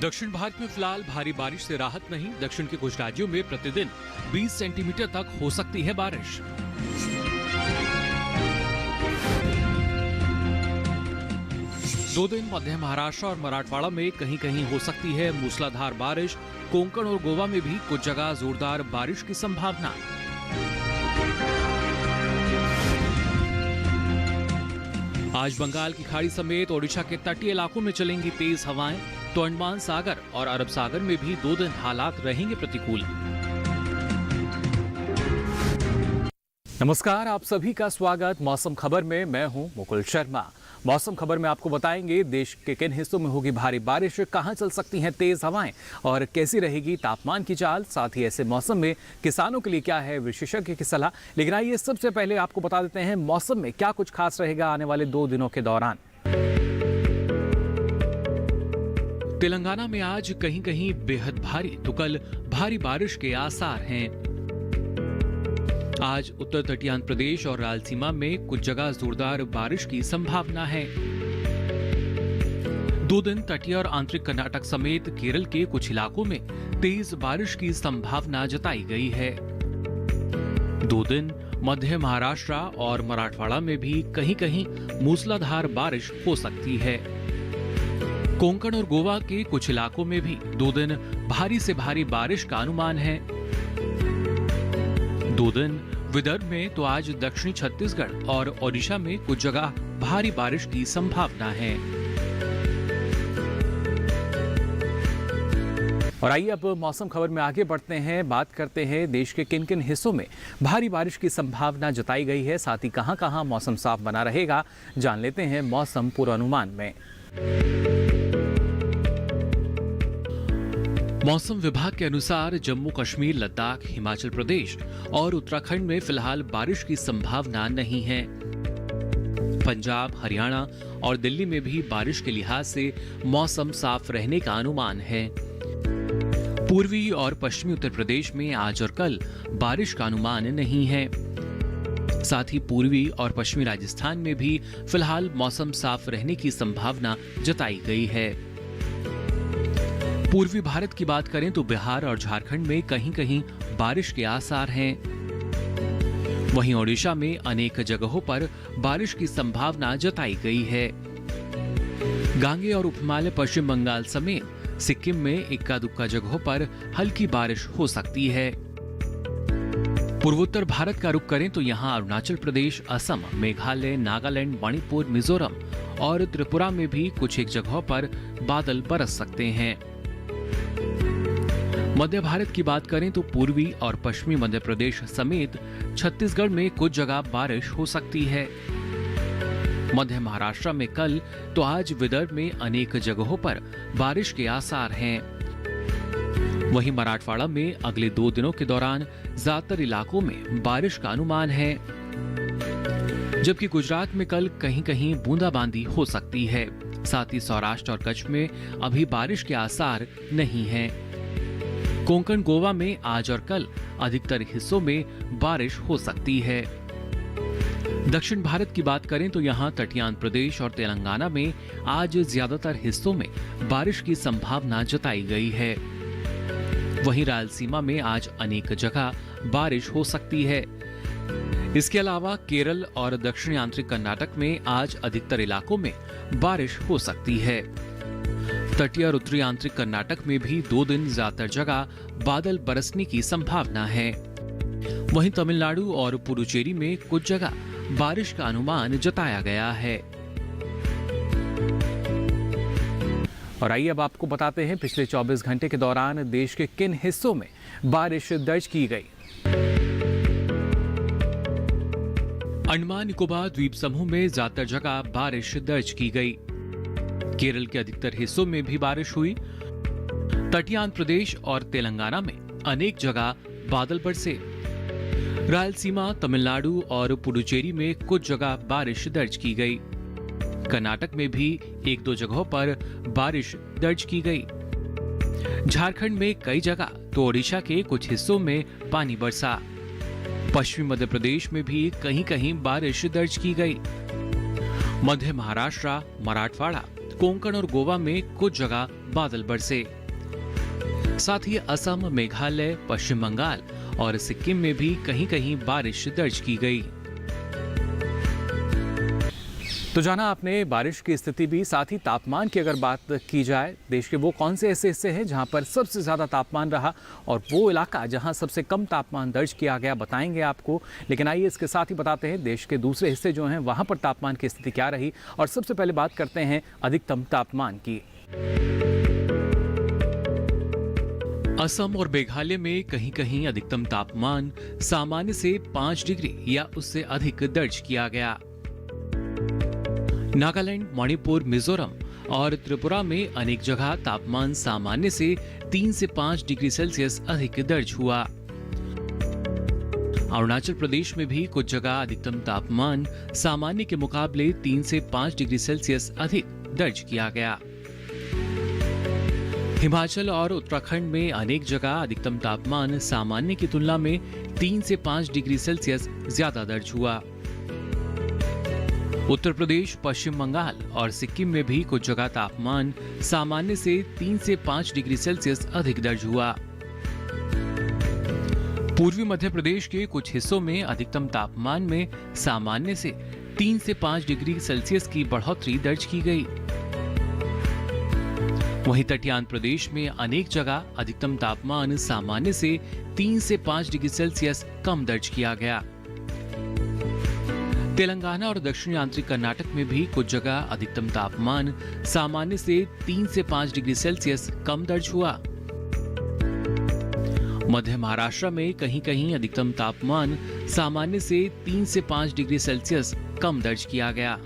दक्षिण भारत में फिलहाल भारी बारिश से राहत नहीं। दक्षिण के कुछ राज्यों में प्रतिदिन 20 सेंटीमीटर तक हो सकती है बारिश। दो दिन मध्य महाराष्ट्र और मराठवाड़ा में कहीं कहीं हो सकती है मूसलाधार बारिश। कोंकण और गोवा में भी कुछ जगह जोरदार बारिश की संभावना। आज बंगाल की खाड़ी समेत ओडिशा के तटीय इलाकों में चलेंगी तेज हवाएं, तो अंडमान सागर और अरब सागर में भी 2 दिन हालात रहेंगे प्रतिकूल। नमस्कार, आप सभी का स्वागत मौसम खबर में। मैं हूं मुकुल शर्मा। मौसम खबर में आपको बताएंगे देश के किन हिस्सों में होगी भारी बारिश, कहां चल सकती हैं तेज हवाएं और कैसी रहेगी तापमान की चाल। साथ ही ऐसे मौसम में किसानों के लिए क्या है विशेषज्ञ की सलाह। लेकिन आइए सबसे पहले आपको बता देते हैं मौसम में क्या कुछ खास रहेगा आने वाले 2 दिनों के दौरान। तेलंगाना में आज कहीं कहीं बेहद भारी तो कल भारी बारिश के आसार हैं। आज उत्तर तटीय आंध्र प्रदेश और रायलसीमा में कुछ जगह जोरदार बारिश की संभावना है। 2 दिन तटीय और आंतरिक कर्नाटक समेत केरल के कुछ इलाकों में तेज बारिश की संभावना जताई गई है। 2 दिन मध्य महाराष्ट्र और मराठवाड़ा में भी कहीं कहीं मूसलाधार बारिश हो सकती है। कोंकण और गोवा के कुछ इलाकों में भी 2 दिन भारी से भारी बारिश का अनुमान है। 2 दिन विदर्भ में तो आज दक्षिणी छत्तीसगढ़ और ओडिशा में कुछ जगह भारी बारिश की संभावना है। और आइए अब मौसम खबर में आगे बढ़ते हैं, बात करते हैं देश के किन किन हिस्सों में भारी बारिश की संभावना जताई गई है, साथ ही कहां कहां मौसम साफ बना रहेगा जान लेते हैं मौसम पूर्वानुमान में। मौसम विभाग के अनुसार जम्मू कश्मीर, लद्दाख, हिमाचल प्रदेश और उत्तराखंड में फिलहाल बारिश की संभावना नहीं है। पंजाब, हरियाणा और दिल्ली में भी बारिश के लिहाज से मौसम साफ रहने का अनुमान है। पूर्वी और पश्चिमी उत्तर प्रदेश में आज और कल बारिश का अनुमान नहीं है। साथ ही पूर्वी और पश्चिमी राजस्थान में भी फिलहाल मौसम साफ रहने की संभावना जताई गई है। पूर्वी भारत की बात करें तो बिहार और झारखंड में कहीं कहीं बारिश के आसार हैं। वहीं ओडिशा में अनेक जगहों पर बारिश की संभावना जताई गई है। गांगे और उपहिमालय पश्चिम बंगाल समेत सिक्किम में इक्का दुक्का जगहों पर हल्की बारिश हो सकती है। पूर्वोत्तर भारत का रुख करें तो यहाँ अरुणाचल प्रदेश, असम, मेघालय, नागालैंड, मणिपुर, मिजोरम और त्रिपुरा में भी कुछ एक जगहों पर बादल बरस सकते हैं। मध्य भारत की बात करें तो पूर्वी और पश्चिमी मध्य प्रदेश समेत छत्तीसगढ़ में कुछ जगह बारिश हो सकती है। मध्य महाराष्ट्र में कल तो आज विदर्भ में अनेक जगहों पर बारिश के आसार हैं। वहीं मराठवाड़ा में अगले 2 दिनों के दौरान ज्यादातर इलाकों में बारिश का अनुमान है। जबकि गुजरात में कल कहीं कहीं बूंदाबांदी हो सकती है। साथ ही सौराष्ट्र और कच्छ में अभी बारिश के आसार नहीं हैं। कोंकण, गोवा में आज और कल अधिकतर हिस्सों में बारिश हो सकती है। दक्षिण भारत की बात करें तो यहाँ तटीय आंध्र प्रदेश और तेलंगाना में आज ज्यादातर हिस्सों में बारिश की संभावना जताई गई है। वहीं रायलसीमा में आज अनेक जगह बारिश हो सकती है। इसके अलावा केरल और दक्षिणी आंतरिक कर्नाटक में आज अधिकतर इलाकों में बारिश हो सकती है। तटीय और उत्तरी आंतरिक कर्नाटक में भी 2 दिन ज्यादातर जगह बादल बरसने की संभावना है। वहीं तमिलनाडु और पुडुचेरी में कुछ जगह बारिश का अनुमान जताया गया है। और आइए अब आपको बताते हैं पिछले 24 घंटे के दौरान देश के किन हिस्सों में बारिश दर्ज की गई। अंडमान निकोबार द्वीप समूह में ज्यादातर जगह बारिश दर्ज की गई। केरल के अधिकतर हिस्सों में भी बारिश हुई। तटीय आंध्र प्रदेश और तेलंगाना में अनेक जगह बादल बरसे। रायलसीमा, तमिलनाडु और पुडुचेरी में कुछ जगह बारिश दर्ज की गई। कर्नाटक में भी 1-2 जगहों पर बारिश दर्ज की गई। झारखंड में कई जगह तो ओडिशा के कुछ हिस्सों में पानी बरसा। पश्चिमी मध्य प्रदेश में भी कहीं कहीं बारिश दर्ज की गई। मध्य महाराष्ट्र, मराठवाड़ा कोंकण और गोवा में कुछ जगह बादल बरसे। साथ ही असम, मेघालय, पश्चिम बंगाल और सिक्किम में भी कहीं कहीं बारिश दर्ज की गई। तो जाना आपने बारिश की स्थिति भी, साथ ही तापमान की अगर बात की जाए, देश के वो कौन से ऐसे हिस्से हैं जहां पर सबसे ज़्यादा तापमान रहा और वो इलाका जहां सबसे कम तापमान दर्ज किया गया, बताएंगे आपको। लेकिन आइए इसके साथ ही बताते हैं देश के दूसरे हिस्से जो हैं वहां पर तापमान की स्थिति क्या रही। और सबसे पहले बात करते हैं अधिकतम तापमान की। असम और मेघालय में कहीं कहीं अधिकतम तापमान सामान्य से 5 डिग्री या उससे अधिक दर्ज किया गया। नागालैंड, मणिपुर, मिजोरम और त्रिपुरा में अनेक जगह तापमान सामान्य से 3 से 5 डिग्री सेल्सियस अधिक दर्ज हुआ। अरुणाचल प्रदेश में भी कुछ जगह अधिकतम तापमान सामान्य के मुकाबले 3 से 5 डिग्री सेल्सियस अधिक दर्ज किया गया। हिमाचल और उत्तराखंड में अनेक जगह अधिकतम तापमान सामान्य की तुलना में 3 से 5 डिग्री सेल्सियस ज्यादा दर्ज हुआ। उत्तर प्रदेश, पश्चिम बंगाल और सिक्किम में भी कुछ जगह तापमान सामान्य से 3 से 5 डिग्री सेल्सियस अधिक दर्ज हुआ। पूर्वी मध्य प्रदेश के कुछ हिस्सों में अधिकतम तापमान में सामान्य से 3 से 5 डिग्री सेल्सियस की बढ़ोतरी दर्ज की गई। वहीं तटीय आंध्र प्रदेश में अनेक जगह अधिकतम तापमान सामान्य से 3 से 5 डिग्री सेल्सियस कम दर्ज किया गया। तेलंगाना और दक्षिणी आंतरिक कर्नाटक में भी कुछ जगह अधिकतम तापमान सामान्य से 3 से 5 डिग्री सेल्सियस कम दर्ज हुआ। मध्य महाराष्ट्र में कहीं कहीं अधिकतम तापमान सामान्य से 3 से 5 डिग्री सेल्सियस कम दर्ज किया गया।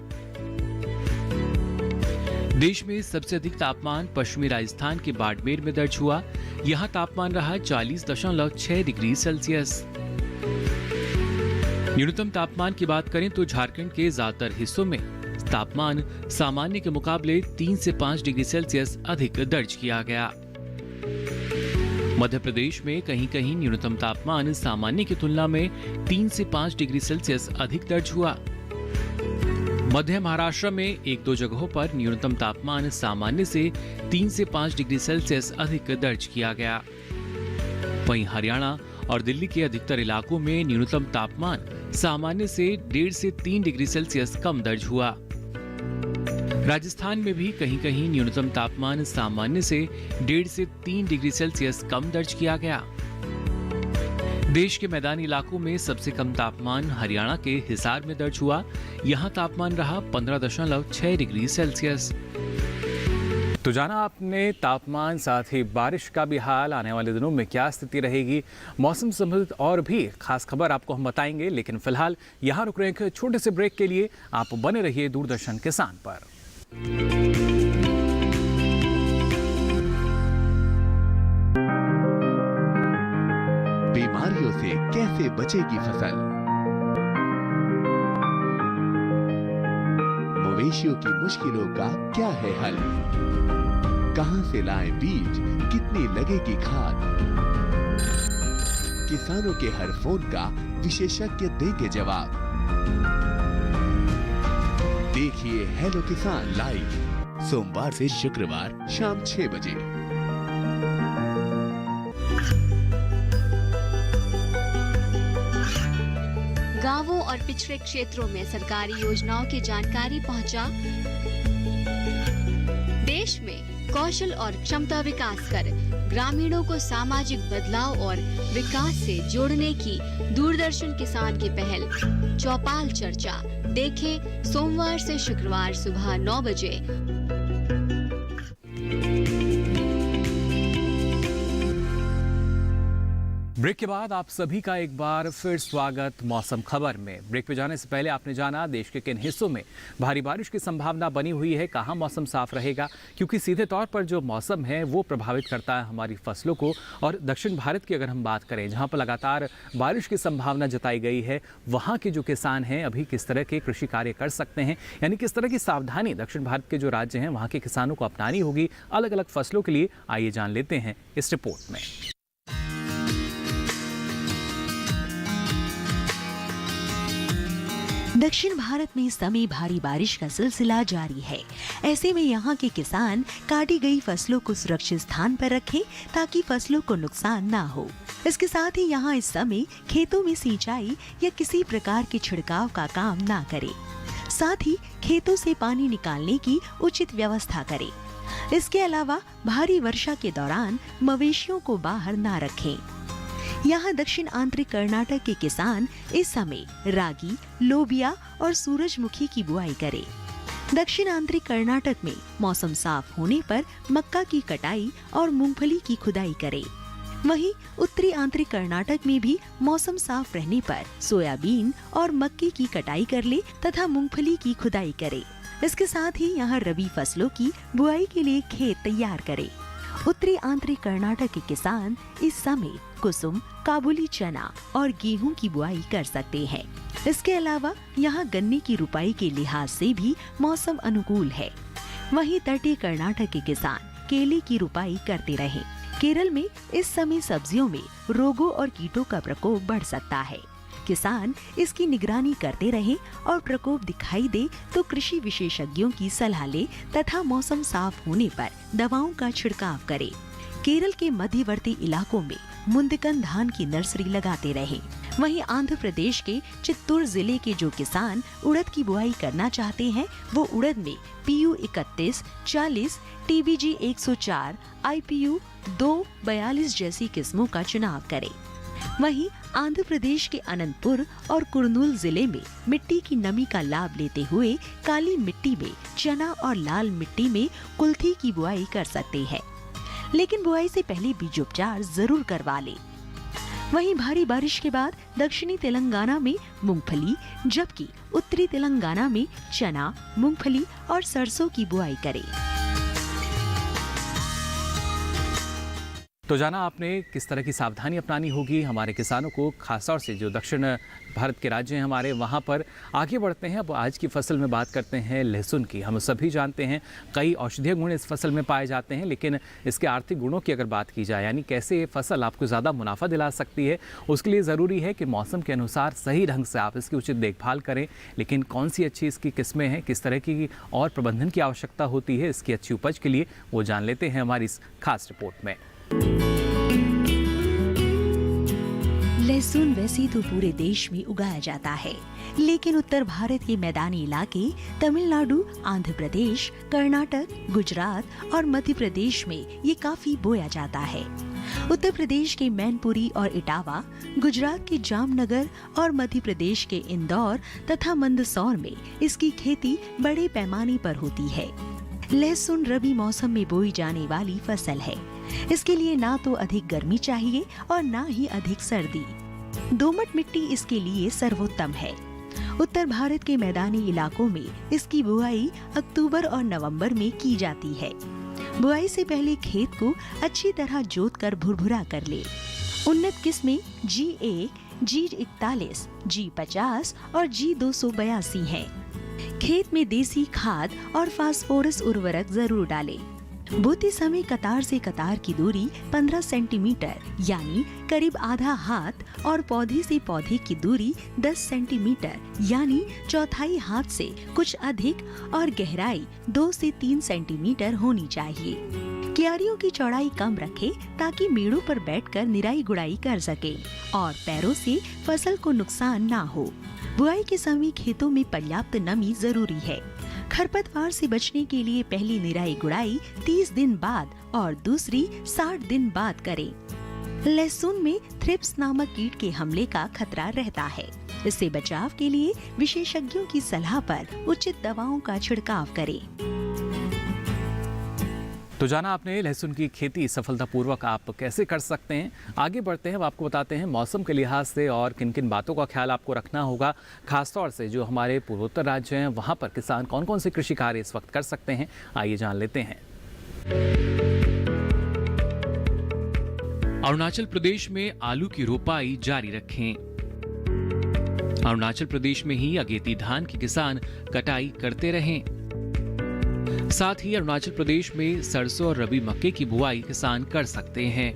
देश में सबसे अधिक तापमान पश्चिमी राजस्थान के बाड़मेर में दर्ज हुआ। यहां तापमान रहा 40.6 डिग्री सेल्सियस। न्यूनतम तापमान की बात करें तो झारखंड के ज्यादातर हिस्सों में तापमान सामान्य के मुकाबले 3 से 5 डिग्री सेल्सियस अधिक दर्ज किया गया। मध्य प्रदेश में कहीं कहीं न्यूनतम तापमान सामान्य की तुलना में 3 से 5 डिग्री सेल्सियस अधिक दर्ज हुआ। मध्य महाराष्ट्र में एक दो जगहों पर न्यूनतम तापमान सामान्य से 3 से 5 डिग्री सेल्सियस अधिक दर्ज किया गया। वहीं हरियाणा और दिल्ली के अधिकतर इलाकों में न्यूनतम तापमान सामान्य से 1.5 से 3 डिग्री सेल्सियस कम दर्ज हुआ। राजस्थान में भी कहीं कहीं न्यूनतम तापमान सामान्य से 1.5 से 3 डिग्री सेल्सियस कम दर्ज किया गया। देश के मैदानी इलाकों में सबसे कम तापमान हरियाणा के हिसार में दर्ज हुआ। यहां तापमान रहा 15.6 डिग्री सेल्सियस। तो जाना आपने तापमान, साथ ही बारिश का भी हाल, आने वाले दिनों में क्या स्थिति रहेगी, मौसम संबंधित और भी खास खबर आपको हम बताएंगे। लेकिन फिलहाल यहाँ रुक रहे हैं छोटे से ब्रेक के लिए। आप बने रहिए दूरदर्शन किसान पर। बीमारियों से कैसे बचेगी फसल? मवेशियों की मुश्किलों का क्या है हल? कहां से लाएं बीज, कितनी लगेगी खाद? किसानों के हर फोन का विशेषज्ञ देंगे जवाब। देखिए हेलो किसान लाइव सोमवार से शुक्रवार शाम 6 बजे। गांवों और पिछड़े क्षेत्रों में सरकारी योजनाओं की जानकारी पहुंचा। देश में कौशल और क्षमता विकास कर ग्रामीणों को सामाजिक बदलाव और विकास से जोड़ने की दूरदर्शन किसान की पहल चौपाल चर्चा देखें सोमवार से शुक्रवार सुबह 9 बजे। ब्रेक के बाद आप सभी का एक बार फिर स्वागत मौसम खबर में। ब्रेक पे जाने से पहले आपने जाना देश के किन हिस्सों में भारी बारिश की संभावना बनी हुई है, कहां मौसम साफ रहेगा, क्योंकि सीधे तौर पर जो मौसम है वो प्रभावित करता है हमारी फसलों को। और दक्षिण भारत की अगर हम बात करें, जहां पर लगातार बारिश की संभावना जताई गई है, वहां के जो किसान हैं अभी किस तरह के कृषि कार्य कर सकते हैं, यानी किस तरह की सावधानी दक्षिण भारत के जो राज्य हैं वहां के किसानों को अपनानी होगी अलग अलग फसलों के लिए। आइए जान लेते हैं इस रिपोर्ट में। दक्षिण भारत में इस समय भारी बारिश का सिलसिला जारी है। ऐसे में यहाँ के किसान काटी गई फसलों को सुरक्षित स्थान पर रखें ताकि फसलों को नुकसान ना हो। इसके साथ ही यहाँ इस समय खेतों में सिंचाई या किसी प्रकार के छिड़काव का काम ना करें। साथ ही खेतों से पानी निकालने की उचित व्यवस्था करें। इसके अलावा भारी वर्षा के दौरान मवेशियों को बाहर ना रखें। यहाँ दक्षिण आंतरिक कर्नाटक के किसान इस समय रागी, लोबिया और सूरजमुखी की बुआई करें। दक्षिण आंतरिक कर्नाटक में मौसम साफ होने पर मक्का की कटाई और मूंगफली की खुदाई करें। वहीं उत्तरी आंतरिक कर्नाटक में भी मौसम साफ रहने पर सोयाबीन और मक्के की कटाई कर ले तथा मूंगफली की खुदाई करे। इसके साथ ही यहाँ रबी फसलों की बुआई के लिए खेत तैयार करें। उत्तरी आंतरिक कर्नाटक के किसान इस समय कुसुम, काबुली चना और गेहूं की बुआई कर सकते हैं। इसके अलावा यहाँ गन्ने की रुपाई के लिहाज से भी मौसम अनुकूल है। वहीं तटीय कर्नाटक के किसान केले की रुपाई करते रहे। केरल में इस समय सब्जियों में रोगों और कीटों का प्रकोप बढ़ सकता है। किसान इसकी निगरानी करते रहें और प्रकोप दिखाई दे तो कृषि विशेषज्ञों की सलाह ले तथा मौसम साफ होने पर दवाओं का छिड़काव करें। केरल के मध्यवर्ती इलाकों में मुंदकन धान की नर्सरी लगाते रहें। वहीं आंध्र प्रदेश के चित्तूर जिले के जो किसान उड़द की बुआई करना चाहते हैं वो उड़द में PU 31, 40, TBG 104, IPU 242 जैसी किस्मों का चुनाव करें। वहीं आंध्र प्रदेश के अनंतपुर और कुर्नूल जिले में मिट्टी की नमी का लाभ लेते हुए काली मिट्टी में चना और लाल मिट्टी में कुल्थी की बुआई कर सकते हैं, लेकिन बुआई से पहले बीजोपचार जरूर करवा लें। वहीं भारी बारिश के बाद दक्षिणी तेलंगाना में मूंगफली, जबकि उत्तरी तेलंगाना में चना, मूंगफली और सरसों की बुआई करें। तो जाना आपने किस तरह की सावधानी अपनानी होगी हमारे किसानों को, खासतौर से जो दक्षिण भारत के राज्य हैं हमारे, वहाँ पर आगे बढ़ते हैं। अब आज की फसल में बात करते हैं लहसुन की। हम सभी जानते हैं कई औषधीय गुण इस फसल में पाए जाते हैं, लेकिन इसके आर्थिक गुणों की अगर बात की जाए, यानी कैसे ये फसल आपको ज़्यादा मुनाफा दिला सकती है, उसके लिए ज़रूरी है कि मौसम के अनुसार सही ढंग से आप इसकी उचित देखभाल करें। लेकिन कौन सी अच्छी इसकी किस्में हैं, किस तरह की और प्रबंधन की आवश्यकता होती है इसकी अच्छी उपज के लिए, वो जान लेते हैं हमारी इस खास रिपोर्ट में। लहसुन वैसे तो पूरे देश में उगाया जाता है, लेकिन उत्तर भारत के मैदानी इलाके तमिलनाडु, आंध्र प्रदेश, कर्नाटक, गुजरात और मध्य प्रदेश में ये काफी बोया जाता है। उत्तर प्रदेश के मैनपुरी और इटावा, गुजरात के जामनगर और मध्य प्रदेश के इंदौर तथा मंदसौर में इसकी खेती बड़े पैमाने पर होती है। लहसुन रबी मौसम में बोई जाने वाली फसल है। इसके लिए ना तो अधिक गर्मी चाहिए और ना ही अधिक सर्दी। दोमट मिट्टी इसके लिए सर्वोत्तम है। उत्तर भारत के मैदानी इलाकों में इसकी बुआई अक्टूबर और नवंबर में की जाती है। बुआई से पहले खेत को अच्छी तरह जोतकर भुरभुरा कर ले। उन्नत किस्में G1, G41, G50 और G282 हैं। खेत में देसी खाद और फास्फोरस उर्वरक जरूर डालें। बोते समय कतार से कतार की दूरी 15 सेंटीमीटर यानी करीब आधा हाथ और पौधे से पौधे की दूरी 10 सेंटीमीटर यानी चौथाई हाथ से कुछ अधिक और गहराई 2 से 3 सेंटीमीटर होनी चाहिए। क्यारियों की चौड़ाई कम रखें ताकि मेड़ों पर बैठकर निराई गुड़ाई कर सके और पैरों से फसल को नुकसान ना हो। बुआई के समय खेतों में पर्याप्त नमी जरूरी है। खरपतवार से बचने के लिए पहली निराई गुड़ाई 30 दिन बाद और दूसरी 60 दिन बाद करें। लहसुन में थ्रिप्स नामक कीट के हमले का खतरा रहता है। इससे बचाव के लिए विशेषज्ञों की सलाह पर उचित दवाओं का छिड़काव करें। तो जाना आपने लहसुन की खेती सफलतापूर्वक आप कैसे कर सकते हैं। आगे बढ़ते हैं, अब आपको बताते हैं मौसम के लिहाज से और किन किन बातों का ख्याल आपको रखना होगा। खासतौर से जो हमारे पूर्वोत्तर राज्य हैं वहाँ पर किसान कौन कौन से कृषि कार्य इस वक्त कर सकते हैं, आइए जान लेते हैं। अरुणाचल प्रदेश में आलू की रोपाई जारी रखें। अरुणाचल प्रदेश में ही अगेती धान के किसान कटाई करते रहें। साथ ही अरुणाचल प्रदेश में सरसों और रबी मक्के की बुआई किसान कर सकते हैं।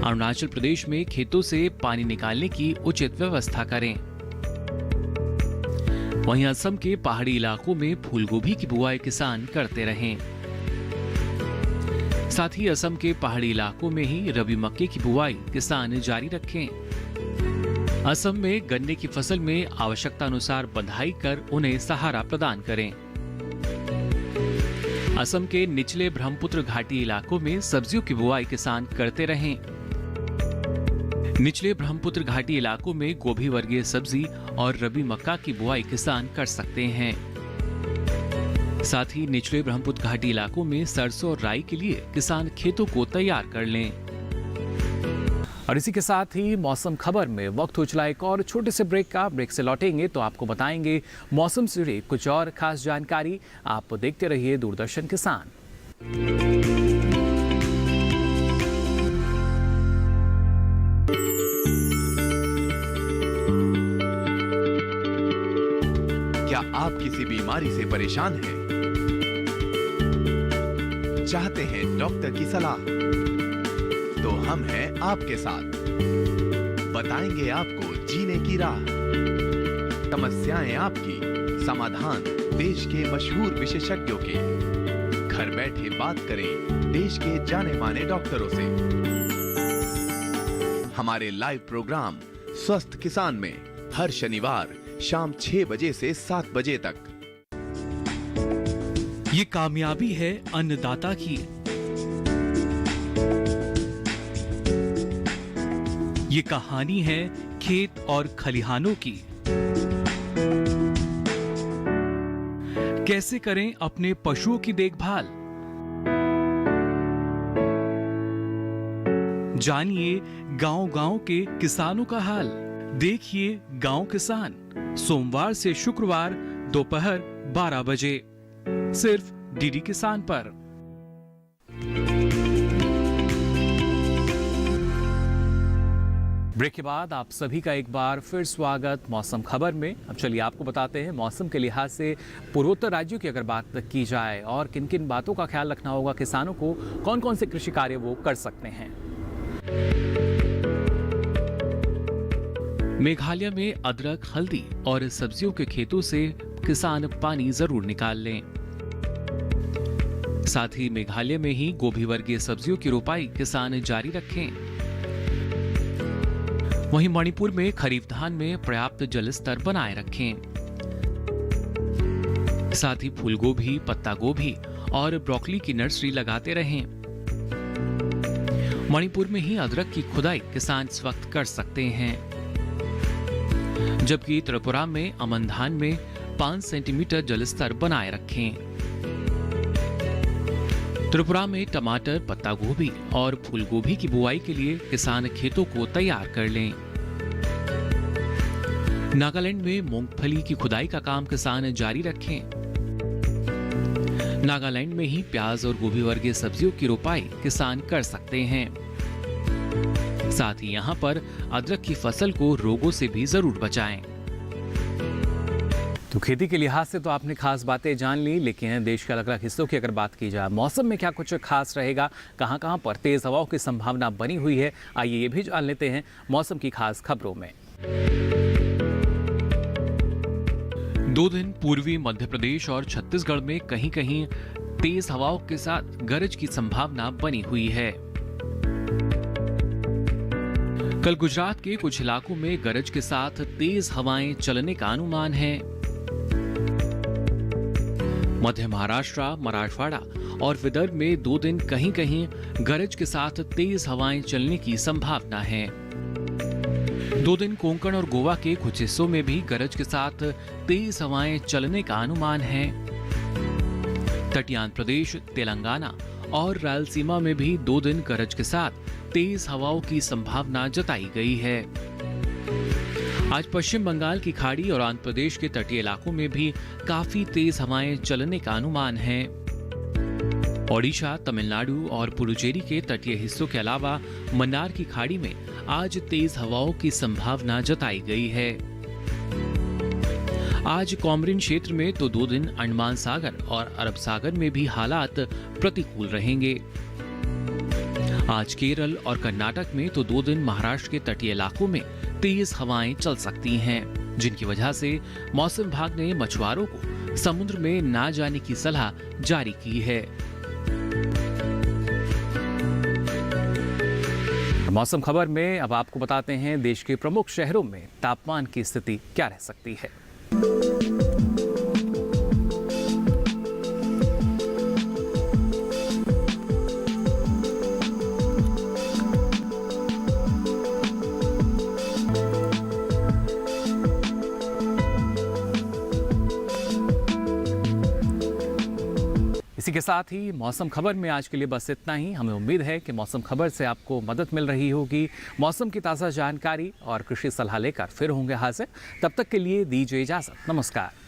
अरुणाचल प्रदेश में खेतों से पानी निकालने की उचित व्यवस्था करें। वहीं असम के पहाड़ी इलाकों में फूलगोभी की बुआई किसान करते रहें। साथ ही असम के पहाड़ी इलाकों में ही रबी मक्के की बुआई किसान जारी रखें। असम में गन्ने की फसल में आवश्यकता अनुसार बंधाई कर उन्हें सहारा प्रदान करें। असम के निचले ब्रह्मपुत्र घाटी इलाकों में सब्जियों की बुआई किसान करते रहें। निचले ब्रह्मपुत्र घाटी इलाकों में गोभी वर्गीय सब्जी और रबी मक्का की बुआई किसान कर सकते हैं। साथ ही निचले ब्रह्मपुत्र घाटी इलाकों में सरसों और राई के लिए किसान खेतों को तैयार कर लें। और इसी के साथ ही मौसम खबर में वक्त हो चला एक और छोटे से ब्रेक का। ब्रेक से लौटेंगे तो आपको बताएंगे मौसम से जुड़ी कुछ और खास जानकारी। आप देखते रहिए दूरदर्शन किसान। क्या आप किसी बीमारी से परेशान हैं? चाहते हैं डॉक्टर की सलाह? तो हम हैं आपके साथ। बताएंगे आपको जीने की राह। समस्याएं आपकी, समाधान देश के मशहूर विशेषज्ञों के। घर बैठे बात करें देश के जाने माने डॉक्टरों से। हमारे लाइव प्रोग्राम स्वस्थ किसान में हर शनिवार शाम 6 बजे से 7 बजे तक। ये कामयाबी है अन्नदाता की। ये कहानी है खेत और खलिहानों की। कैसे करें अपने पशुओं की देखभाल, जानिए गांव-गांव के किसानों का हाल। देखिए गांव किसान सोमवार से शुक्रवार दोपहर 12 बजे सिर्फ डीडी किसान पर। ब्रेक के बाद आप सभी का एक बार फिर स्वागत मौसम खबर में। अब चलिए आपको बताते हैं मौसम के लिहाज से पूर्वोत्तर राज्यों की अगर बात की जाए और किन किन बातों का ख्याल रखना होगा किसानों को, कौन कौन से कृषि कार्य वो कर सकते हैं। मेघालय में अदरक, हल्दी और सब्जियों के खेतों से किसान पानी जरूर निकाल लें। साथ ही मेघालय में ही गोभी वर्गीय सब्जियों की रोपाई किसान जारी रखें। वहीं मणिपुर में खरीफ धान में पर्याप्त जल स्तर बनाए रखें। साथ ही फूलगोभी, पत्ता गोभी और ब्रोकली की नर्सरी लगाते रहें। मणिपुर में ही अदरक की खुदाई किसान इस वक्त कर सकते हैं। जबकि त्रिपुरा में अमन धान में 5 सेंटीमीटर जल स्तर बनाए रखें। त्रिपुरा में टमाटर, पत्ता गोभी और फूलगोभी की बुआई के लिए किसान खेतों को तैयार कर लें। नागालैंड में मूंगफली की खुदाई का काम किसान जारी रखें। नागालैंड में ही प्याज और गोभी वर्गीय सब्जियों की रोपाई किसान कर सकते हैं। साथ ही यहाँ पर अदरक की फसल को रोगों से भी जरूर बचाएं। तो खेती के लिहाज से तो आपने खास बातें जान ली, लेकिन देश के अलग अलग हिस्सों की अगर बात की जाए, मौसम में क्या कुछ खास रहेगा, कहां कहां पर तेज हवाओं की संभावना बनी हुई है, आइए ये भी जान लेते हैं मौसम की खास खबरों में। 2 दिन पूर्वी मध्य प्रदेश और छत्तीसगढ़ में कहीं कहीं तेज हवाओं के साथ गरज की संभावना बनी हुई है। कल गुजरात के कुछ इलाकों में गरज के साथ तेज हवाएं चलने का अनुमान है। मध्य महाराष्ट्र, मराठवाड़ा और विदर्भ में 2 दिन कहीं कहीं गरज के साथ तेज हवाएं चलने की संभावना है। 2 दिन कोंकण और गोवा के कुछ हिस्सों में भी गरज के साथ तेज हवाएं चलने का अनुमान है। तटीय आंध्र प्रदेश, तेलंगाना और रायलसीमा में भी 2 दिन गरज के साथ तेज हवाओं की संभावना जताई गई है। आज पश्चिम बंगाल की खाड़ी और आंध्र प्रदेश के तटीय इलाकों में भी काफी तेज हवाएं चलने का अनुमान है। ओडिशा, तमिलनाडु और पुडुचेरी के तटीय हिस्सों के अलावा मन्नार की खाड़ी में आज तेज हवाओं की संभावना जताई गई है। आज कोमरिन क्षेत्र में तो 2 दिन अंडमान सागर और अरब सागर में भी हालात प्रतिकूल रहेंगे। आज केरल और कर्नाटक में तो 2 दिन महाराष्ट्र के तटीय इलाकों में तेज हवाएं चल सकती हैं। जिनकी वजह से मौसम विभाग ने मछुआरों को समुद्र में ना जाने की सलाह जारी की है। मौसम खबर में अब आपको बताते हैं देश के प्रमुख शहरों में तापमान की स्थिति क्या रह सकती है। इसी के साथ ही मौसम खबर में आज के लिए बस इतना ही। हमें उम्मीद है कि मौसम खबर से आपको मदद मिल रही होगी। मौसम की ताज़ा जानकारी और कृषि सलाह लेकर फिर होंगे हाजिर। तब तक के लिए दीजिए इजाज़त। नमस्कार।